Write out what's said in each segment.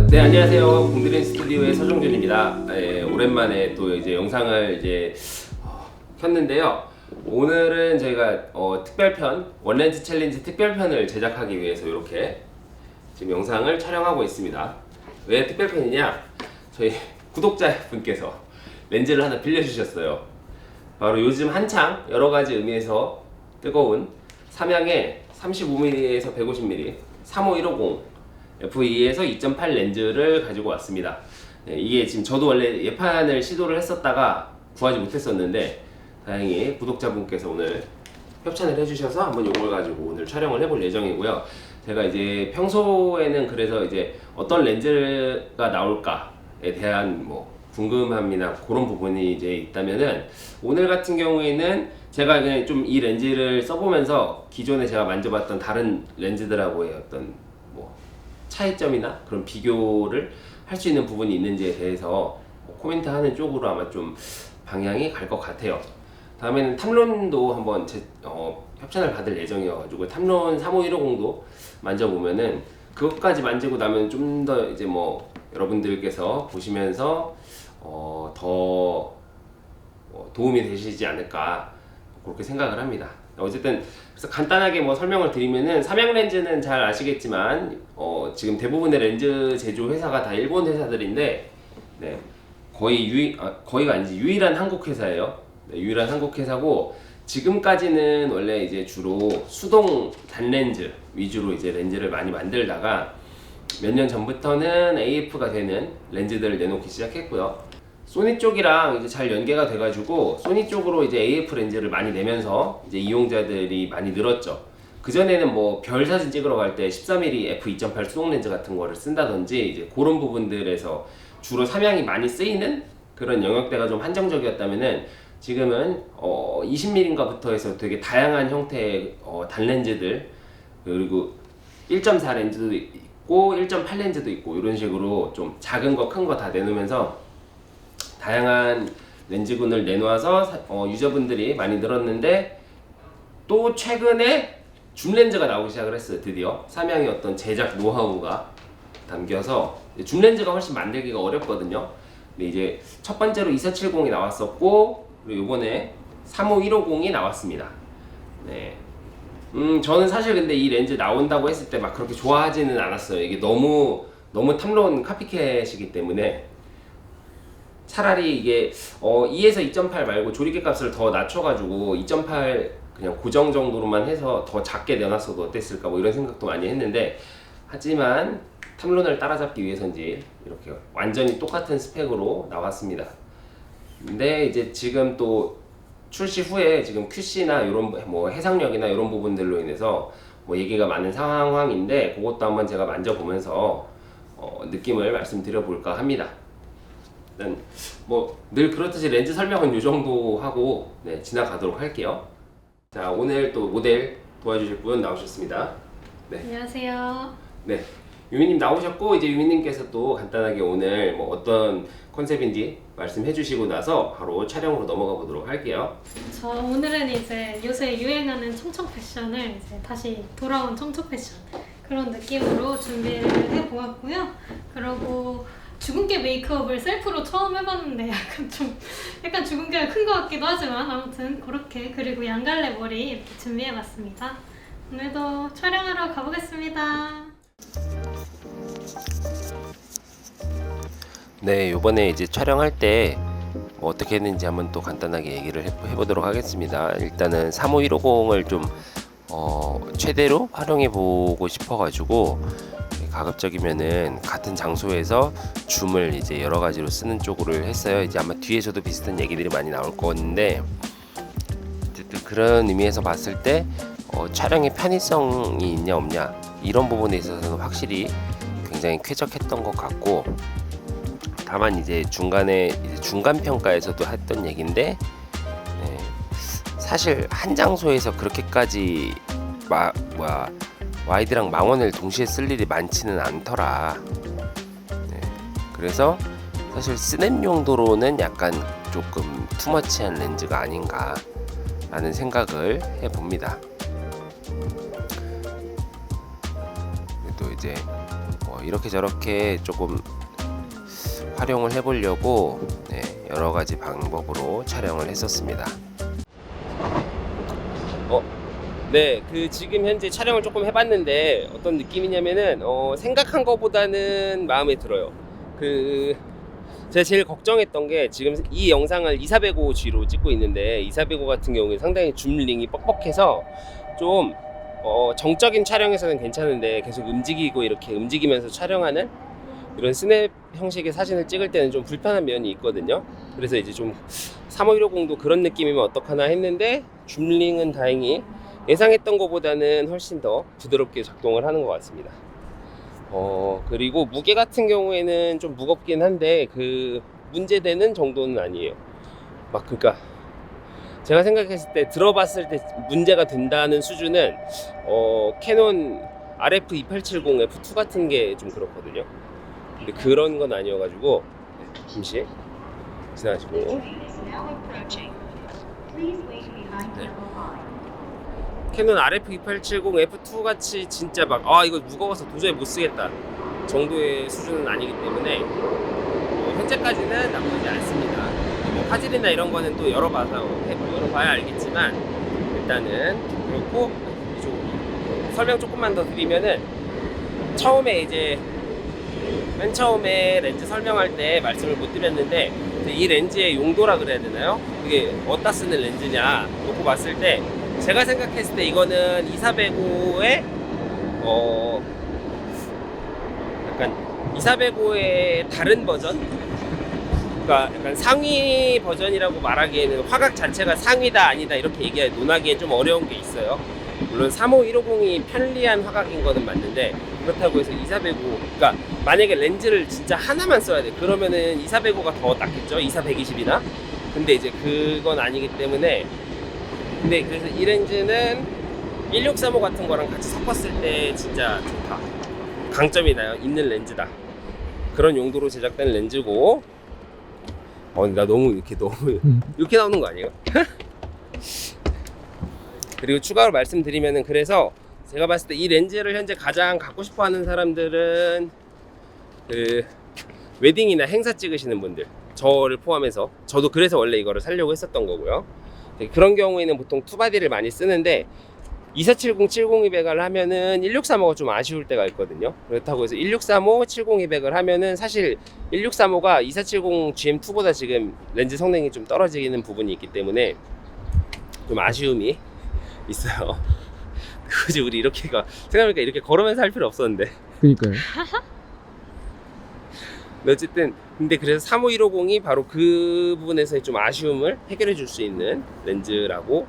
네, 안녕하세요. 공드린 스튜디오의 서정준입니다. 오랜만에 또 이제 영상을 켰는데요. 오늘은 저희가 특별편, 원렌즈 챌린지 특별편을 제작하기 위해서 이렇게 지금 영상을 촬영하고 있습니다. 왜 특별편이냐? 저희 구독자분께서 렌즈를 하나 빌려주셨어요. 바로 요즘 한창 여러 가지 의미에서 뜨거운 삼양의 35mm에서 150mm 35150 f2에서 2.8 렌즈를 가지고 왔습니다. 이게 지금 저도 원래 예판을 시도를 했었다가 구하지 못했었는데 다행히 구독자분께서 오늘 협찬을 해주셔서 한번 이걸 가지고 오늘 촬영을 해볼 예정이고요. 제가 이제 평소에는 그래서 이제 어떤 렌즈가 나올까에 대한 궁금함이나 그런 부분이 이제 있다면은 오늘 같은 경우에는 제가 그냥 좀 이 렌즈를 써보면서 기존에 제가 만져봤던 다른 렌즈들하고의 어떤 차이점이나 그런 비교를 할 수 있는 부분이 있는지에 대해서 코멘트하는 쪽으로 아마 좀 방향이 갈 것 같아요. 다음에는 탐론도 한번 협찬을 받을 예정이어가지고 탐론 35150도 만져보면은 그것까지 만지고 나면 좀 더 이제 여러분들께서 보시면서 더 도움이 되시지 않을까 그렇게 생각을 합니다. 어쨌든 그래서 간단하게 설명을 드리면은 삼양 렌즈는 잘 아시겠지만 지금 대부분의 렌즈 제조 회사가 다 일본 회사들인데 거의가 아니지 유일한 한국 회사예요. 유일한 한국 회사고 지금까지는 원래 이제 주로 수동 단렌즈 위주로 이제 렌즈를 많이 만들다가 몇 년 전부터는 AF가 되는 렌즈들을 내놓기 시작했고요. 소니 쪽이랑 이제 잘 연계가 돼가지고 소니 쪽으로 이제 AF 렌즈를 많이 내면서 이제 이용자들이 많이 늘었죠. 그 전에는 별 사진 찍으러 갈 때 13mm f2.8 수동 렌즈 같은 거를 쓴다든지 이제 그런 부분들에서 주로 삼양이 많이 쓰이는 그런 영역대가 좀 한정적이었다면은 지금은 20mm인가부터 해서 되게 다양한 형태의 단렌즈들 그리고 1.4 렌즈도 있고 1.8 렌즈도 있고 이런 식으로 좀 작은 거 큰 거 다 내놓으면서 다양한 렌즈군을 내놓아서 유저분들이 많이 늘었는데 또 최근에 줌 렌즈가 나오기 시작을 했어요. 드디어 삼양의 어떤 제작 노하우가 담겨서 줌 렌즈가 훨씬 만들기가 어렵거든요. 근데 이제 첫 번째로 2470이 나왔었고 그리고 이번에 35150이 나왔습니다. 네. 저는 사실 근데 이 렌즈 나온다고 했을 때 막 그렇게 좋아하지는 않았어요. 이게 너무 탐론 카피캣이기 때문에 차라리 이게 2에서 2.8 말고 조리개 값을 더 낮춰가지고 2.8 그냥 고정 정도로만 해서 더 작게 내놨어도 어땠을까 이런 생각도 많이 했는데 하지만 탐론을 따라잡기 위해서인지 이렇게 완전히 똑같은 스펙으로 나왔습니다. 근데 이제 지금 또 출시 후에 지금 QC나 이런 해상력이나 이런 부분들로 인해서 얘기가 많은 상황인데 그것도 한번 제가 만져보면서 느낌을 말씀드려 볼까 합니다. 늘 그렇듯이 렌즈 설명은 이 정도 하고 지나가도록 할게요. 자, 오늘 또 모델 도와주실 분 나오셨습니다. 네. 안녕하세요. 네, 유미님 나오셨고 이제 유미님께서 또 간단하게 오늘 어떤 컨셉인지 말씀해 주시고 나서 바로 촬영으로 넘어가 보도록 할게요. 저 오늘은 이제 요새 유행하는 청청 패션을 이제 다시 돌아온 청청 패션 그런 느낌으로 준비를 해보았고요. 그리고 주근깨 메이크업을 셀프로 처음 해봤는데 약간 주근깨가 큰 것 같기도 하지만 아무튼 그렇게 그리고 양갈래 머리 이렇게 준비해봤습니다. 오늘도 촬영하러 가보겠습니다. 네, 요번에 이제 촬영할 때 어떻게 했는지 한번 또 간단하게 얘기를 해보도록 하겠습니다. 일단은 35150을 좀 최대로 활용해 보고 싶어가지고 가급적이면은 같은 장소에서 줌을 이제 여러 가지로 쓰는 쪽으로 했어요. 이제 아마 뒤에서도 비슷한 얘기들이 많이 나올 건데 어쨌든 그런 의미에서 봤을 때 촬영의 편의성이 있냐 없냐 이런 부분에 있어서는 확실히 굉장히 쾌적했던 것 같고 다만 이제 중간에 중간 평가에서도 했던 얘기인데 사실 한 장소에서 그렇게까지 와이드랑 망원을 동시에 쓸 일이 많지는 않더라. 그래서 사실 스냅 용도로는 약간 조금 투머치한 렌즈가 아닌가 라는 생각을 해봅니다. 또 이제 이렇게 저렇게 조금 활용을 해보려고 여러 가지 방법으로 촬영을 했었습니다. 네, 지금 현재 촬영을 조금 해봤는데 어떤 느낌이냐면은 생각한 것보다는 마음에 들어요. 제가 제일 걱정했던 게 지금 이 영상을 2405G로 찍고 있는데 2405 같은 경우에 상당히 줌링이 뻑뻑해서 좀 정적인 촬영에서는 괜찮은데 계속 움직이고 이렇게 움직이면서 촬영하는 이런 스냅 형식의 사진을 찍을 때는 좀 불편한 면이 있거든요. 그래서 이제 좀 35150도 그런 느낌이면 어떡하나 했는데 줌링은 다행히 예상했던 것보다는 훨씬 더 부드럽게 작동을 하는 것 같습니다. 그리고 무게 같은 경우에는 좀 무겁긴 한데 문제되는 정도는 아니에요. 그러니까 제가 생각했을 때 들어봤을 때 문제가 된다는 수준은 캐논 RF2870 F2 같은 게 좀 그렇거든요. 근데 그런 건 아니어가지고 잠시 지나가시고 캐논 RF2870 F2 같이 진짜 이거 무거워서 도저히 못 쓰겠다 정도의 수준은 아니기 때문에 현재까지는 나쁘지 않습니다. 화질이나 이런 거는 또 열어봐야 알겠지만 일단은 그렇고 설명 조금만 더 드리면은 맨 처음에 렌즈 설명할 때 말씀을 못 드렸는데 이 렌즈의 용도라 그래야 되나요? 그게 어디다 쓰는 렌즈냐 놓고 봤을 때 제가 생각했을 때 이거는 2405의 약간 2405의 다른 버전? 그러니까 약간 상위 버전이라고 말하기에는 화각 자체가 상위다 아니다 이렇게 논하기엔 좀 어려운 게 있어요. 물론 35150이 편리한 화각인 거는 맞는데 그렇다고 해서 2405 그러니까 만약에 렌즈를 진짜 하나만 써야 돼 그러면은 2405가 더 낫겠죠. 24-120이나. 근데 이제 그건 아니기 때문에 그래서 이 렌즈는 1635 같은 거랑 같이 섞었을 때 진짜 좋다. 강점이 있는 렌즈다. 그런 용도로 제작된 렌즈고 나 너무 이렇게 나오는 거 아니에요? 그리고 추가로 말씀드리면은 그래서 제가 봤을 때 이 렌즈를 현재 가장 갖고 싶어 하는 사람들은 웨딩이나 행사 찍으시는 분들 저를 포함해서 저도 그래서 원래 이거를 사려고 했었던 거고요. 그런 경우에는 보통 투바디를 많이 쓰는데 2470, 70200을 하면은 1635가 좀 아쉬울 때가 있거든요. 그렇다고 해서 1635, 70200을 하면은 사실 1635가 2470 GM2보다 지금 렌즈 성능이 좀 떨어지는 부분이 있기 때문에 좀 아쉬움이 있어요. 굳이 우리 생각해보니까 이렇게 걸으면서 할 필요 없었는데. 그니까요. 어쨌든 근데 그래서 35150이 바로 그 부분에서의 좀 아쉬움을 해결해 줄 수 있는 렌즈라고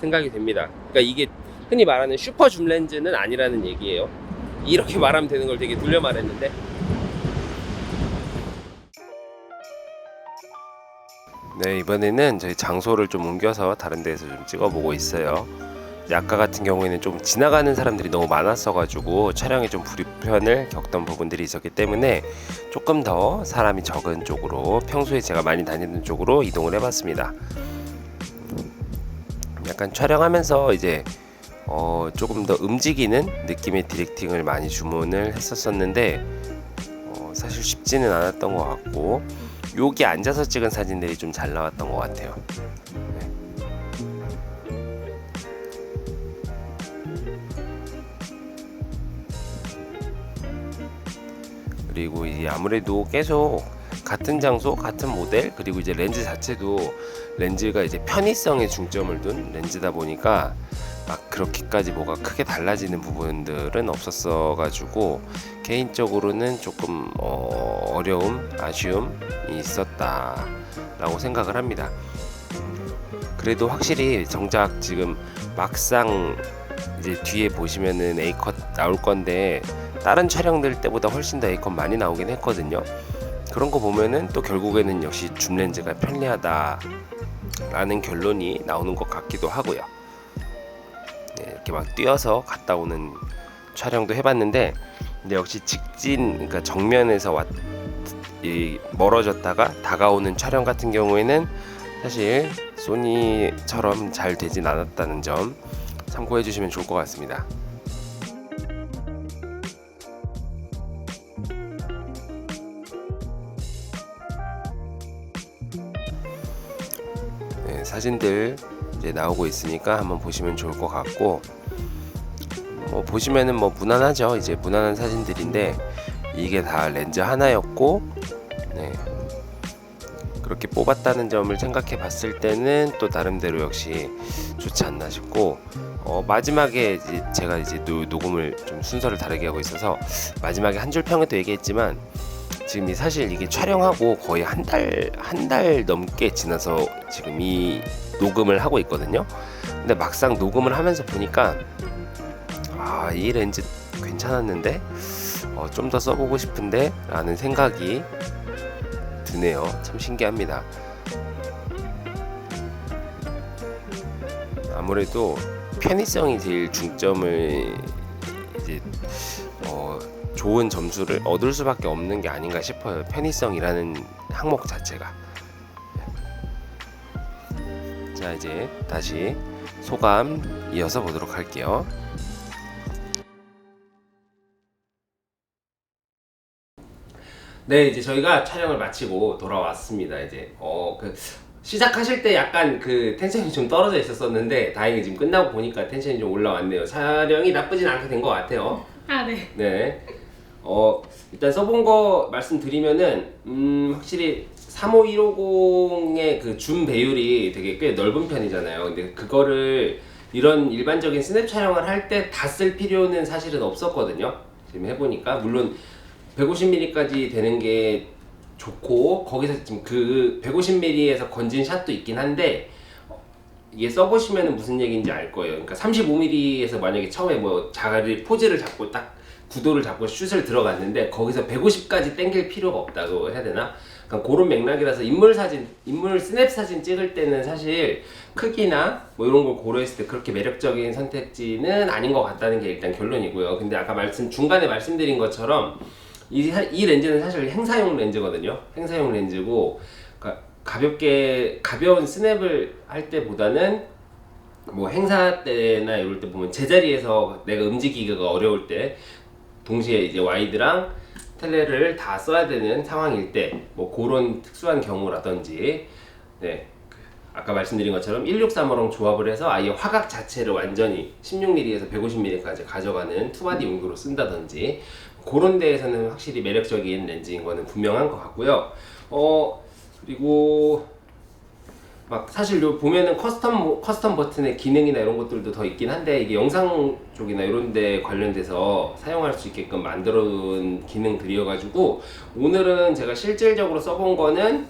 생각이 됩니다. 그러니까 이게 흔히 말하는 슈퍼 줌 렌즈는 아니라는 얘기예요. 이렇게 말하면 되는 걸 되게 돌려 말했는데 네, 이번에는 저희 장소를 좀 옮겨서 다른 데에서 좀 찍어보고 있어요. 아까 같은 경우에는 좀 지나가는 사람들이 너무 많았어가지고 촬영에 좀 불편을 겪던 부분들이 있었기 때문에 조금 더 사람이 적은 쪽으로 평소에 제가 많이 다니는 쪽으로 이동을 해봤습니다. 약간 촬영하면서 이제 조금 더 움직이는 느낌의 디렉팅을 많이 주문을 했었었는데 사실 쉽지는 않았던 것 같고 여기 앉아서 찍은 사진들이 좀 잘 나왔던 것 같아요. 그리고 이제 아무래도 계속 같은 장소, 같은 모델, 그리고 이제 렌즈 자체도 렌즈가 이제 편의성에 중점을 둔 렌즈다 보니까 막 그렇게까지 뭐가 크게 달라지는 부분들은 없었어가지고 개인적으로는 조금 어려움, 아쉬움이 있었다라고 생각을 합니다. 그래도 확실히 정작 지금 막상 이제 뒤에 보시면은 A컷 나올 건데 다른 촬영들 때보다 훨씬 더 A컷 많이 나오긴 했거든요. 그런 거 보면은 또 결국에는 역시 줌 렌즈가 편리하다라는 결론이 나오는 것 같기도 하고요. 네, 이렇게 막 뛰어서 갔다 오는 촬영도 해봤는데 근데 역시 그러니까 정면에서 멀어졌다가 다가오는 촬영 같은 경우에는 사실 소니처럼 잘 되진 않았다는 점 참고해 주시면 좋을 것 같습니다. 사진들 이제 나오고 있으니까 한번 보시면 좋을 것 같고, 뭐 보시면은 뭐 무난하죠. 이제 무난한 사진들인데 이게 다 렌즈 하나였고, 네, 그렇게 뽑았다는 점을 생각해 봤을 때는 또 나름대로 역시 좋지 않나 싶고, 마지막에 이제 제가 이제 녹음을 좀 순서를 다르게 하고 있어서 마지막에 한 줄 평에도 얘기했지만, 지금 사실 이게 촬영하고 거의 한 달 넘게 지나서 지금 이 녹음을 하고 있거든요. 근데 막상 녹음을 하면서 보니까 이 렌즈 괜찮았는데 좀 더 써보고 싶은데 라는 생각이 드네요. 참 신기합니다. 아무래도 편의성이 제일 중점을 이제 좋은 점수를 얻을 수밖에 없는 게 아닌가 싶어요. 편의성이라는 항목 자체가. 자, 이제 다시 소감 이어서 보도록 할게요. 네, 이제 저희가 촬영을 마치고 돌아왔습니다. 이제 시작하실 때 약간 그 텐션이 좀 떨어져 있었었는데 다행히 지금 끝나고 보니까 텐션이 좀 올라왔네요. 촬영이 나쁘진 않게 된 것 같아요. 네. 네. 일단 써본 거 말씀드리면은 확실히 35150의 그 줌 배율이 되게 꽤 넓은 편이잖아요. 근데 그거를 이런 일반적인 스냅 촬영을 할 때 다 쓸 필요는 사실은 없었거든요. 지금 해보니까 물론 150mm까지 되는 게 좋고, 거기서 지금 그 150mm에서 건진 샷도 있긴 한데, 이게 써보시면 무슨 얘기인지 알 거예요. 그러니까 35mm에서 만약에 처음에 뭐 자리 포즈를 잡고 딱 구도를 잡고 슛을 들어갔는데 거기서 150까지 당길 필요가 없다고 해야 되나? 그러니까 그런 맥락이라서 인물 스냅 사진 찍을 때는 사실 크기나 뭐 이런 걸 고려했을 때 그렇게 매력적인 선택지는 아닌 것 같다는 게 일단 결론이고요. 근데 아까 중간에 말씀드린 것처럼 이 렌즈는 사실 행사용 렌즈거든요. 행사용 렌즈고, 그러니까 가벼운 스냅을 할 때보다는 뭐 행사 때나 이럴 때 보면 제자리에서 내가 움직이기가 어려울 때 동시에 이제 와이드랑 텔레를 다 써야 되는 상황일 때 뭐 그런 특수한 경우라든지, 네, 아까 말씀드린 것처럼 1635랑 조합을 해서 아예 화각 자체를 완전히 16mm에서 150mm까지 가져가는 투바디 용도로 쓴다든지, 그런 데에서는 확실히 매력적인 렌즈인 거는 분명한 것 같고요. 그리고 막 사실 요 보면은 커스텀 버튼의 기능이나 이런 것들도 더 있긴 한데, 이게 영상 쪽이나 이런 데 관련돼서 사용할 수 있게끔 만들어 놓은 기능들이어가지고, 오늘은 제가 실질적으로 써본 거는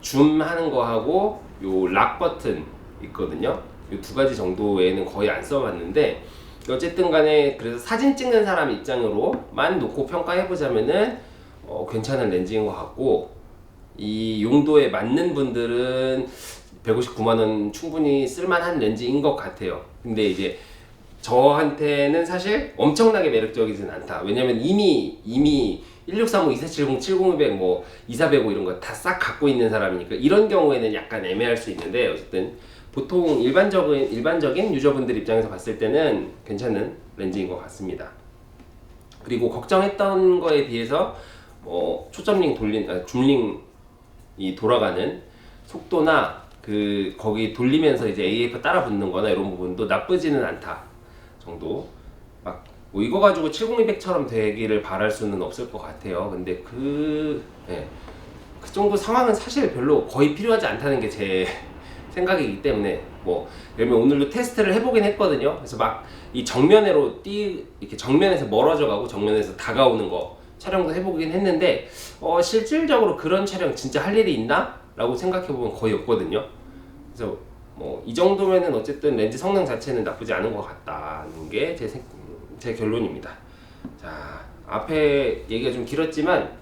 줌 하는 거 하고 요 락 버튼 있거든요. 요 두 가지 정도 외에는 거의 안 써봤는데, 어쨌든 간에 그래서 사진 찍는 사람 입장으로만 놓고 평가해보자면은 괜찮은 렌즈인 것 같고, 이 용도에 맞는 분들은 159만원 충분히 쓸만한 렌즈인 것 같아요. 근데 이제 저한테는 사실 엄청나게 매력적이진 않다. 왜냐면 이미 1635, 2470, 70, 뭐 2405 이런 거 다 싹 갖고 있는 사람이니까 이런 경우에는 약간 애매할 수 있는데, 어쨌든 보통 일반적인 유저분들 입장에서 봤을 때는 괜찮은 렌즈인 것 같습니다. 그리고 걱정했던 거에 비해서 초점링 줌링이 돌아가는 속도나 거기 돌리면서 이제 AF 따라 붙는 거나 이런 부분도 나쁘지는 않다 정도. 막 뭐 이거 가지고 70200처럼 되기를 바랄 수는 없을 것 같아요. 근데 그 정도 상황은 사실 별로 거의 필요하지 않다는 게 제 생각이기 때문에, 뭐 예를 들면 오늘도 테스트를 해보긴 했거든요. 그래서 막 이 이렇게 정면에서 멀어져 가고 정면에서 다가오는 거 촬영도 해보긴 했는데, 실질적으로 그런 촬영 진짜 할 일이 있나? 라고 생각해보면 거의 없거든요. 그래서 뭐 이 정도면은 어쨌든 렌즈 성능 자체는 나쁘지 않은 것 같다는 게 제 결론입니다. 자, 앞에 얘기가 좀 길었지만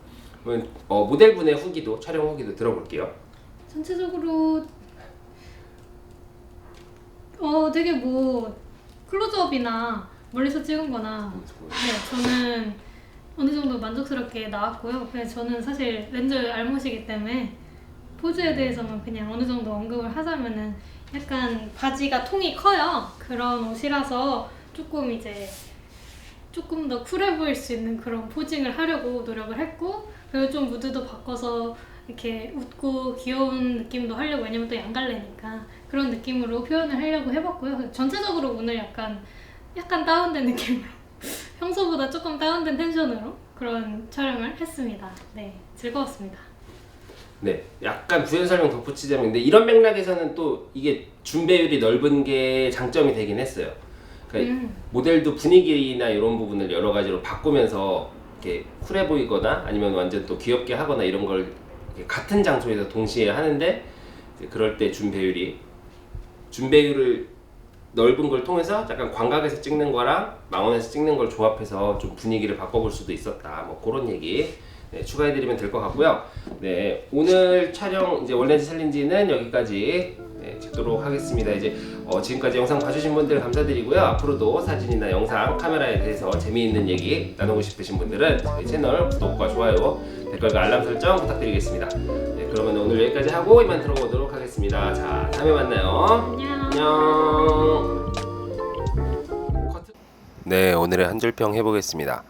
모델분의 촬영 후기도 들어볼게요. 전체적으로 되게 뭐 클로즈업이나 멀리서 찍은 거나 저는 어느 정도 만족스럽게 나왔고요. 저는 사실 렌즈 알못이기 때문에 포즈에 대해서는 그냥 어느 정도 언급을 하자면은, 약간 바지가 통이 커요. 그런 옷이라서 조금 더 쿨해 보일 수 있는 그런 포징을 하려고 노력을 했고, 그리고 좀 무드도 바꿔서 이렇게 웃고 귀여운 느낌도 하려고, 왜냐면 또 양갈래니까 그런 느낌으로 표현을 하려고 해봤고요. 전체적으로 오늘 약간 다운된 느낌으로 평소보다 조금 다운된 텐션으로 그런 촬영을 했습니다. 네, 즐거웠습니다. 네, 약간 부연 설명 덧붙이자면, 근데 이런 맥락에서는 또 이게 준배율이 넓은 게 장점이 되긴 했어요. 그러니까 모델도 분위기나 이런 부분을 여러 가지로 바꾸면서 이렇게 쿨해 보이거나 아니면 완전 또 귀엽게 하거나 이런 걸 이렇게 같은 장소에서 동시에 하는데, 이제 그럴 때 준배율을 넓은 걸 통해서 약간 광각에서 찍는 거랑 망원에서 찍는 걸 조합해서 좀 분위기를 바꿔볼 수도 있었다. 뭐 그런 얘기 네, 추가해드리면 될 것 같고요. 네, 오늘 촬영 이제 원렌즈 챌린지는 여기까지 네, 찍도록 하겠습니다. 이제 지금까지 영상 봐주신 분들 감사드리고요. 앞으로도 사진이나 영상, 카메라에 대해서 재미있는 얘기 나누고 싶으신 분들은 저희 채널 구독과 좋아요, 댓글과 알람 설정 부탁드리겠습니다. 네, 그러면 오늘 여기까지 하고 이만 들어보도록 하겠습니다. 자, 다음에 만나요. 안녕. 네, 오늘의 한 줄 평 해보겠습니다.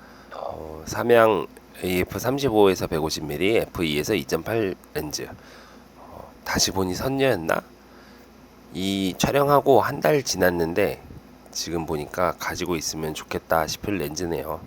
삼양 AF35에서 150mm, F2에서 2.8 렌즈. 다시 보니 선녀였나? 이 촬영하고 한 달 지났는데 지금 보니까 가지고 있으면 좋겠다 싶을 렌즈네요.